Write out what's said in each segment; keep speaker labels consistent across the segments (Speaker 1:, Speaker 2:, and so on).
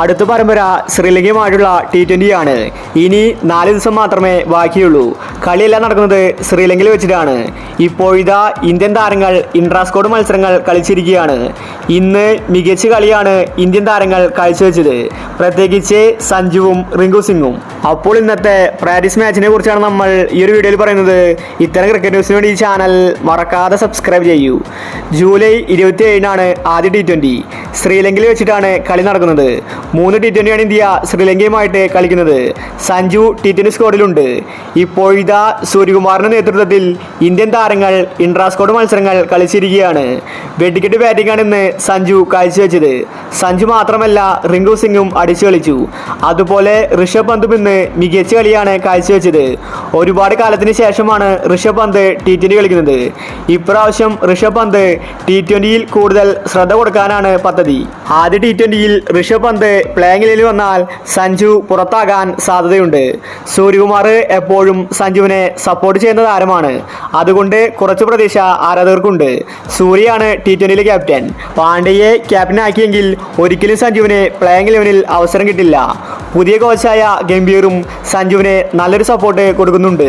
Speaker 1: അടുത്ത പരമ്പര ശ്രീലങ്കയുമായിട്ടുള്ള T20 ആണ്. ഇനി 4 ദിവസം മാത്രമേ ബാക്കിയുള്ളൂ. കളിയെല്ലാം നടക്കുന്നത് ശ്രീലങ്കയിൽ വെച്ചിട്ടാണ്. ഇപ്പോഴിതാ ഇന്ത്യൻ താരങ്ങൾ ഇൻട്രാസ്കോഡ് മത്സരങ്ങൾ കളിച്ചിരിക്കുകയാണ്. ഇന്ന് മികച്ച കളിയാണ് ഇന്ത്യൻ താരങ്ങൾ കാഴ്ചവെച്ചത്, പ്രത്യേകിച്ച് സഞ്ജുവും റിങ്കു സിംഗും. അപ്പോൾ ഇന്നത്തെ പ്രാക്ടീസ് മാച്ചിനെ കുറിച്ചാണ് നമ്മൾ ഈ ഒരു വീഡിയോയിൽ പറയുന്നത്. ഇത്തരം ക്രിക്കറ്റ് ന്യൂസിന് വേണ്ടി ഈ ചാനൽ മറക്കാതെ സബ്സ്ക്രൈബ് ചെയ്യൂ. ജൂലൈ 27-നാണ് ആദ്യ T20 ശ്രീലങ്കയിൽ വെച്ചിട്ടാണ് കളി നടക്കുന്നത്. 3 T20 ആണ് ഇന്ത്യ ശ്രീലങ്കയുമായിട്ട് കളിക്കുന്നത്. സഞ്ജു T20 സ്ക്വാഡിലുണ്ട്. ഇപ്പോഴിതാ സൂര്യകുമാറിന്റെ നേതൃത്വത്തിൽ ഇന്ത്യൻ താരങ്ങൾ ഇൻട്രാസ്കോഡ് മത്സരങ്ങൾ കളിച്ചിരിക്കുകയാണ്. വെടിക്കെട്ട് ബാറ്റിംഗാണ് ഇന്ന് സഞ്ജു കാഴ്ചവെച്ചത്. സഞ്ജു മാത്രമല്ല, റിങ്കു സിംഗും അടിച്ചു കളിച്ചു. അതുപോലെ ഋഷഭ് പന്തും ഇന്ന് മികച്ച കളിയാണ് കാഴ്ചവെച്ചത്. ഒരുപാട് കാലത്തിന് ശേഷമാണ് ഋഷഭ് പന്ത് T20 കളിക്കുന്നത്. ഇപ്രാവശ്യം ഋഷഭ് പന്ത് T20യിൽ കൂടുതൽ ശ്രദ്ധ കൊടുക്കാനാണ് പദ്ധതി. ആദ്യ T20യിൽ ഋഷഭ് പന്ത് പ്ലേയിങ് ഇലവനിൽ വന്നാൽ സഞ്ജു പുറത്താകാൻ സാധ്യതയുണ്ട്. സൂര്യകുമാർ എപ്പോഴും സഞ്ജുവിനെ സപ്പോർട്ട് ചെയ്യുന്ന താരമാണ്. അതുകൊണ്ട് കുറച്ച് പ്രതീക്ഷ ആരാധകർക്കുണ്ട്. സൂര്യയാണ് T20യിലെ ക്യാപ്റ്റൻ. പാണ്ഡ്യയെ ക്യാപ്റ്റനാക്കിയെങ്കിൽ ഒരിക്കലും സഞ്ജുവിന് പ്ലേയിങ് ഇലവനിൽ അവസരം കിട്ടില്ല. പുതിയ കോച്ചായ ഗംഭീറും സഞ്ജുവിന് നല്ലൊരു സപ്പോർട്ട് കൊടുക്കുന്നുണ്ട്.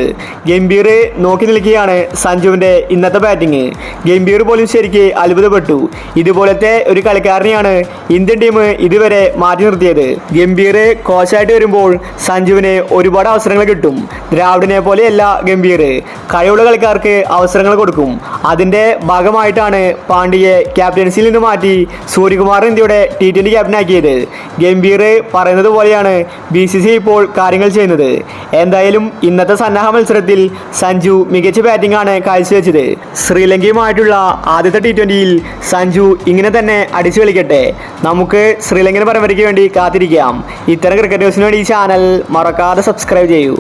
Speaker 1: ഗംഭീർ നോക്കി നിൽക്കുകയാണ് സഞ്ജുവിൻ്റെ ഇന്നത്തെ ബാറ്റിംഗ്. ഗംഭീർ പോലും ശരിക്ക് അത്ഭുതപ്പെട്ടു. ഇതുപോലത്തെ ഒരു കളിക്കാരനെയാണ് ഇന്ത്യൻ ടീം ഇതുവരെ മാറ്റി നിർത്തിയത്. ഗംഭീർ കോച്ചായിട്ട് വരുമ്പോൾ സഞ്ജുവിന് ഒരുപാട് അവസരങ്ങൾ കിട്ടും. ദ്രാവിഡിനെ പോലെയല്ല ഗംഭീർ, കഴിവുള്ള കളിക്കാർക്ക് അവസരങ്ങൾ കൊടുക്കും. അതിൻ്റെ ഭാഗമായിട്ടാണ് പാണ്ഡ്യയെ ക്യാപ്റ്റൻസിയിൽ നിന്ന് മാറ്റി സൂര്യകുമാർ ഇന്ത്യയുടെ T20 ക്യാപ്റ്റനാക്കിയത്. ഗംഭീർ പറയുന്നത് പോലെയാണ് BCCI ഇപ്പോൾ കാര്യങ്ങൾ ചെയ്യുന്നത്. എന്തായാലും ഇന്നത്തെ സന്നാഹ മത്സരത്തിൽ സഞ്ജു മികച്ച ബാറ്റിംഗ് ആണ് കാഴ്ചവെച്ചത്. ശ്രീലങ്കയുമായിട്ടുള്ള ആദ്യത്തെ T20യിൽ സഞ്ജു ഇങ്ങനെ തന്നെ അടിച്ചു കളിക്കട്ടെ. നമുക്ക് ശ്രീലങ്കൻ പരമ്പരയ്ക്ക് വേണ്ടി കാത്തിരിക്കാം. ഇത്തരം ക്രിക്കറ്റ് ന്യൂസിന് വേണ്ടി ഈ ചാനൽ മറക്കാതെ സബ്സ്ക്രൈബ് ചെയ്യൂ.